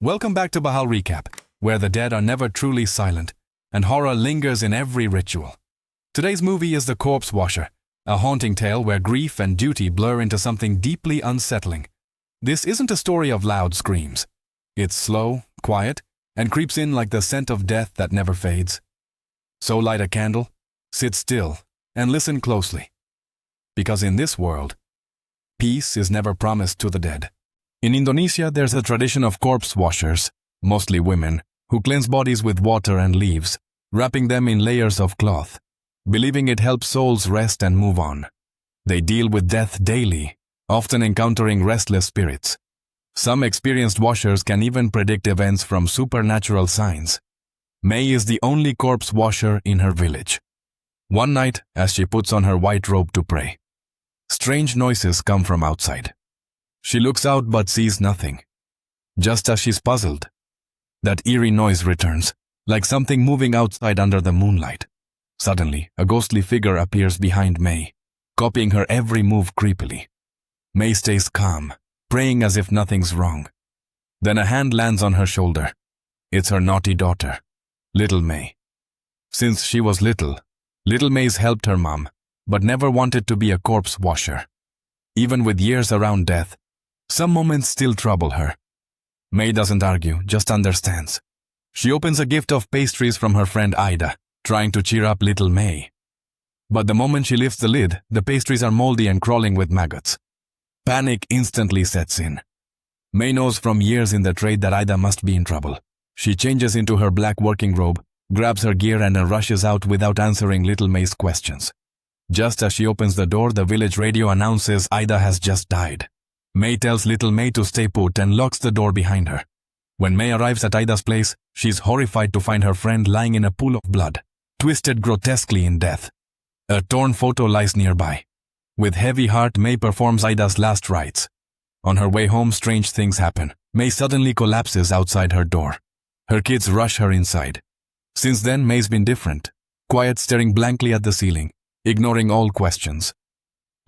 Welcome back to Bahal Recap, where the dead are never truly silent, and horror lingers in every ritual. Today's movie is The Corpse Washer, a haunting tale where grief and duty blur into something deeply unsettling. This isn't a story of loud screams. It's slow, quiet, and creeps in like the scent of death that never fades. So light a candle, sit still, and listen closely. Because in this world, peace is never promised to the dead. In Indonesia, there's a tradition of corpse washers, mostly women, who cleanse bodies with water and leaves, wrapping them in layers of cloth, believing it helps souls rest and move on. They deal with death daily, often encountering restless spirits. Some experienced washers can even predict events from supernatural signs. May is the only corpse washer in her village. One night, as she puts on her white robe to pray, strange noises come from outside. She looks out but sees nothing. Just as she's puzzled, that eerie noise returns, like something moving outside under the moonlight. Suddenly, a ghostly figure appears behind May, copying her every move creepily. May stays calm, praying as if nothing's wrong. Then a hand lands on her shoulder. It's her naughty daughter, little May. Since she was little May's helped her mom, but never wanted to be a corpse washer. Even with years around death, some moments still trouble her. May doesn't argue, just understands. She opens a gift of pastries from her friend Ida, trying to cheer up little May. But the moment she lifts the lid, the pastries are moldy and crawling with maggots. Panic instantly sets in. May knows from years in the trade that Ida must be in trouble. She changes into her black working robe, grabs her gear and rushes out without answering little May's questions. Just as she opens the door, the village radio announces Ida has just died. May tells little May to stay put and locks the door behind her. When May arrives at Ida's place, she's horrified to find her friend lying in a pool of blood, twisted grotesquely in death. A torn photo lies nearby. With heavy heart, May performs Ida's last rites. On her way home, strange things happen. May suddenly collapses outside her door. Her kids rush her inside. Since then, May's been different, quiet, staring blankly at the ceiling, ignoring all questions.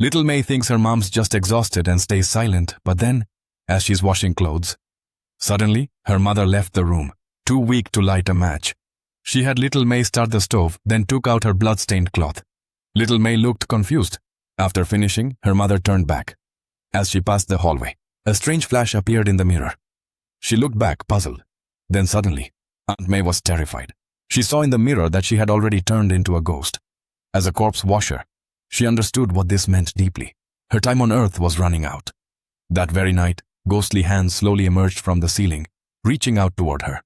Little May thinks her mom's just exhausted and stays silent, but then, as she's washing clothes, suddenly, her mother left the room, too weak to light a match. She had little May start the stove, then took out her blood-stained cloth. Little May looked confused. After finishing, her mother turned back. As she passed the hallway, a strange flash appeared in the mirror. She looked back, puzzled. Then suddenly, Aunt May was terrified. She saw in the mirror that she had already turned into a ghost. As a corpse washer, she understood what this meant deeply. Her time on earth was running out. That very night, ghostly hands slowly emerged from the ceiling, reaching out toward her.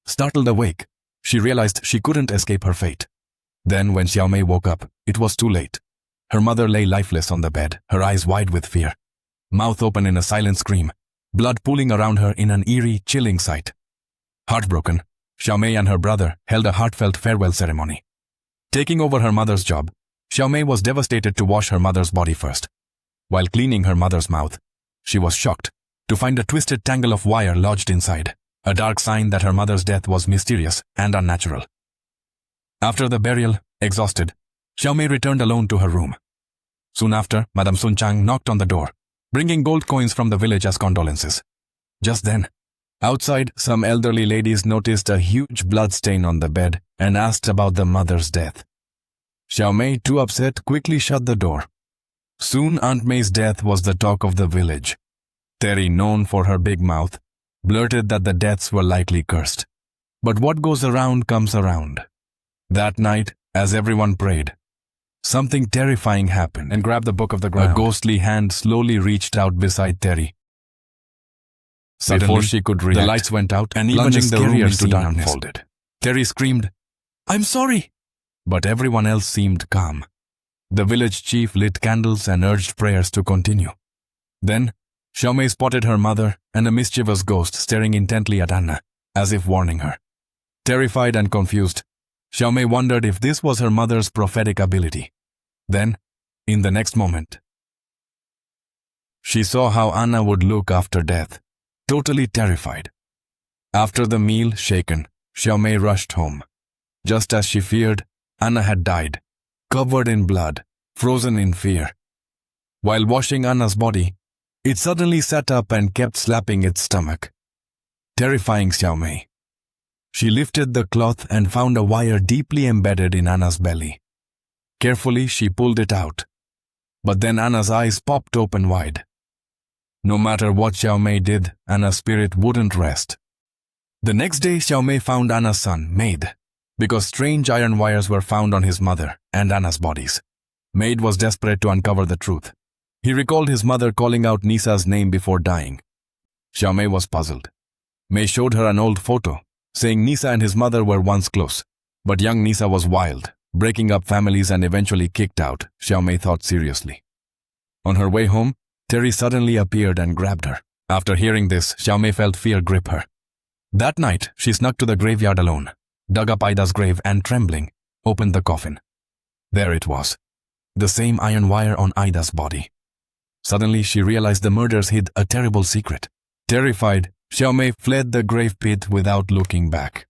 Startled awake, she realized she couldn't escape her fate. Then, when Xiao Mei woke up, it was too late. Her mother lay lifeless on the bed, her eyes wide with fear. Mouth open in a silent scream, blood pooling around her in an eerie, chilling sight. Heartbroken, Xiao Mei and her brother held a heartfelt farewell ceremony. Taking over her mother's job, Xiao Mei was devastated to wash her mother's body first. While cleaning her mother's mouth, she was shocked to find a twisted tangle of wire lodged inside, a dark sign that her mother's death was mysterious and unnatural. After the burial, exhausted, Xiao Mei returned alone to her room. Soon after, Madame Sun Chang knocked on the door, bringing gold coins from the village as condolences. Just then, outside, some elderly ladies noticed a huge blood stain on the bed and asked about the mother's death. Xiao Mei, too upset, quickly shut the door. Soon Aunt May's death was the talk of the village. Terry, known for her big mouth, blurted that the deaths were likely cursed. But what goes around comes around. That night, as everyone prayed, something terrifying happened and grabbed the book of the ground. A ghostly hand slowly reached out beside Terry. Suddenly, before she could react, the lights went out and even the room into darkness unfolded. Terry screamed, "I'm sorry!" But everyone else seemed calm. The village chief lit candles and urged prayers to continue. Then, Xiao Mei spotted her mother and a mischievous ghost staring intently at Anna, as if warning her. Terrified and confused, Xiao Mei wondered if this was her mother's prophetic ability. Then, in the next moment, she saw how Anna would look after death, totally terrified. After the meal shaken, Xiao Mei rushed home. Just as she feared, Anna had died, covered in blood, frozen in fear. While washing Anna's body, it suddenly sat up and kept slapping its stomach. terrifying Xiao Mei. She lifted the cloth and found a wire deeply embedded in Anna's belly. Carefully, she pulled it out. But then Anna's eyes popped open wide. No matter what Xiao Mei did, Anna's spirit wouldn't rest. The next day, Xiao Mei found Anna's son, Maid, because strange iron wires were found on his mother and Anna's bodies. Maid was desperate to uncover the truth. He recalled his mother calling out Nisa's name before dying. Xiao Mei was puzzled. Mei showed her an old photo, saying Nisa and his mother were once close. But young Nisa was wild, breaking up families and eventually kicked out, Xiao Mei thought seriously. On her way home, Terry suddenly appeared and grabbed her. After hearing this, Xiao Mei felt fear grip her. That night, she snuck to the graveyard alone, dug up Ida's grave and, trembling, opened the coffin. There it was, the same iron wire on Ida's body. Suddenly, she realized the murders hid a terrible secret. Terrified, Xiao Mei fled the grave pit without looking back.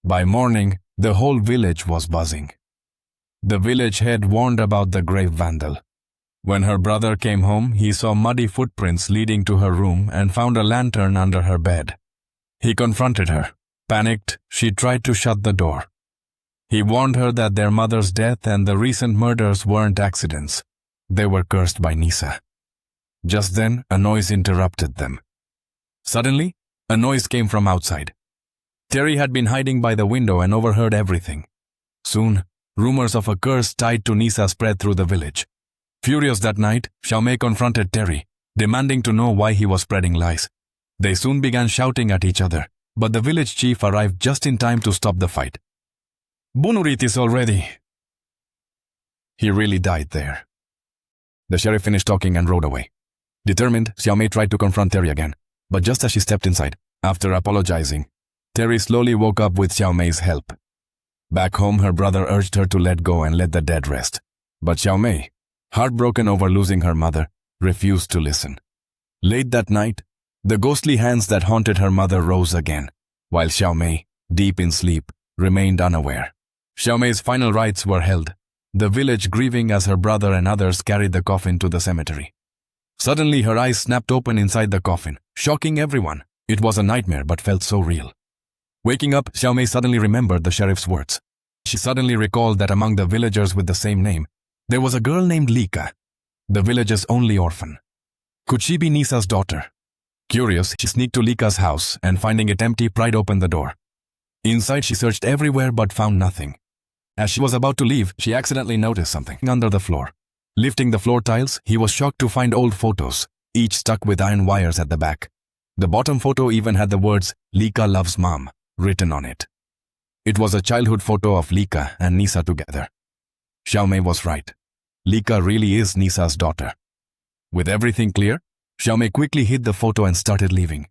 By morning, the whole village was buzzing. The village head warned about the grave vandal. When her brother came home, he saw muddy footprints leading to her room and found a lantern under her bed. He confronted her. Panicked, she tried to shut the door. He warned her that their mother's death and the recent murders weren't accidents. They were cursed by Nisa. Just then, a noise interrupted them. Suddenly, a noise came from outside. Terry had been hiding by the window and overheard everything. Soon, rumors of a curse tied to Nisa spread through the village. Furious that night, Xiao Mei confronted Terry, demanding to know why he was spreading lies. They soon began shouting at each other, but the village chief arrived just in time to stop the fight. "Bunuritis already." He really died there. The sheriff finished talking and rode away. Determined, Xiao Mei tried to confront Terry again, but just as she stepped inside, after apologizing, Terry slowly woke up with Xiao Mei's help. Back home, her brother urged her to let go and let the dead rest. But Xiao Mei, heartbroken over losing her mother, refused to listen. Late that night, the ghostly hands that haunted her mother rose again, while Xiao Mei, deep in sleep, remained unaware. Xiao Mei's final rites were held, the village grieving as her brother and others carried the coffin to the cemetery. Suddenly, her eyes snapped open inside the coffin, shocking everyone. It was a nightmare but felt so real. Waking up, Xiao Mei suddenly remembered the sheriff's words. She suddenly recalled that among the villagers with the same name, there was a girl named Lika, the village's only orphan. Could she be Nisa's daughter? Curious, she sneaked to Lika's house and, finding it empty, pried open the door. Inside, she searched everywhere but found nothing. As she was about to leave, she accidentally noticed something under the floor. Lifting the floor tiles, he was shocked to find old photos, each stuck with iron wires at the back. The bottom photo even had the words, "Lika loves mom," written on it. It was a childhood photo of Lika and Nisa together. Xiao Mei was right. Lika really is Nisa's daughter. With everything clear, Xiao Mei quickly hid the photo and started leaving.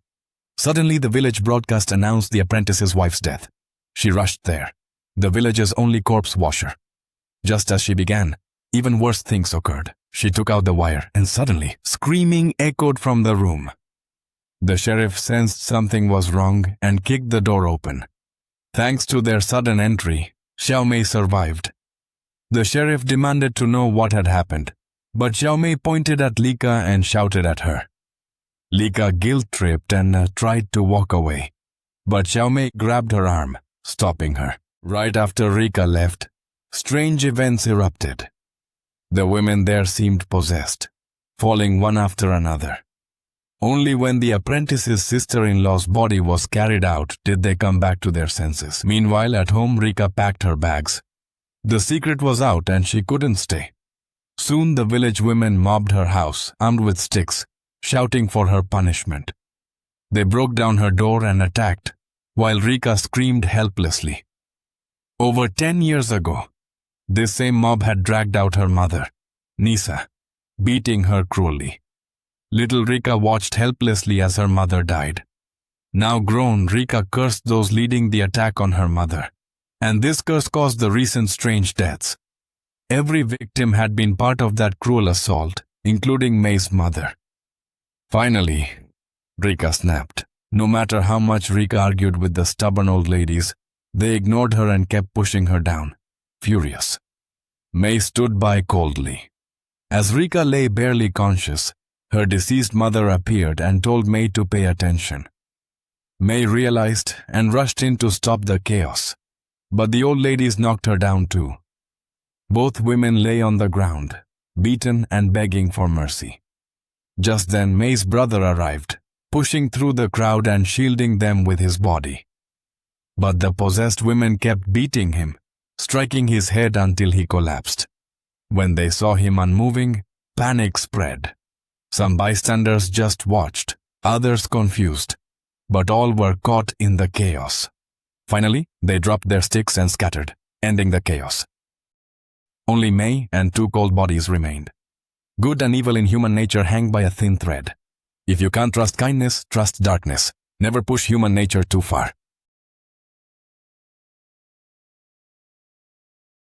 Suddenly, the village broadcast announced the apprentice's wife's death. She rushed there, the village's only corpse washer. Just as she began, even worse things occurred. She took out the wire and suddenly, screaming echoed from the room. The sheriff sensed something was wrong and kicked the door open. Thanks to their sudden entry, Xiao Mei survived. The sheriff demanded to know what had happened, but Xiao Mei pointed at Lika and shouted at her. Lika guilt-tripped and tried to walk away, but Xiao Mei grabbed her arm, stopping her. Right after Lika left, strange events erupted. The women there seemed possessed, falling one after another. Only when the apprentice's sister-in-law's body was carried out did they come back to their senses. Meanwhile, at home, Rika packed her bags. The secret was out and she couldn't stay. Soon the village women mobbed her house, armed with sticks, shouting for her punishment. They broke down her door and attacked, while Rika screamed helplessly. Over 10 years ago, this same mob had dragged out her mother, Nisa, beating her cruelly. Little Rika watched helplessly as her mother died. Now grown, Rika cursed those leading the attack on her mother, and this curse caused the recent strange deaths. Every victim had been part of that cruel assault, including Mei's mother. Finally, Rika snapped. No matter how much Rika argued with the stubborn old ladies, they ignored her and kept pushing her down, furious. Mei stood by coldly. As Rika lay barely conscious, her deceased mother appeared and told Mei to pay attention. May realized and rushed in to stop the chaos. But the old ladies knocked her down too. Both women lay on the ground, beaten and begging for mercy. Just then May's brother arrived, pushing through the crowd and shielding them with his body. But the possessed women kept beating him, striking his head until he collapsed. When they saw him unmoving, panic spread. Some bystanders just watched, others confused, but all were caught in the chaos. Finally, they dropped their sticks and scattered, ending the chaos. Only May and two cold bodies remained. Good and evil in human nature hang by a thin thread. If you can't trust kindness, trust darkness. Never push human nature too far.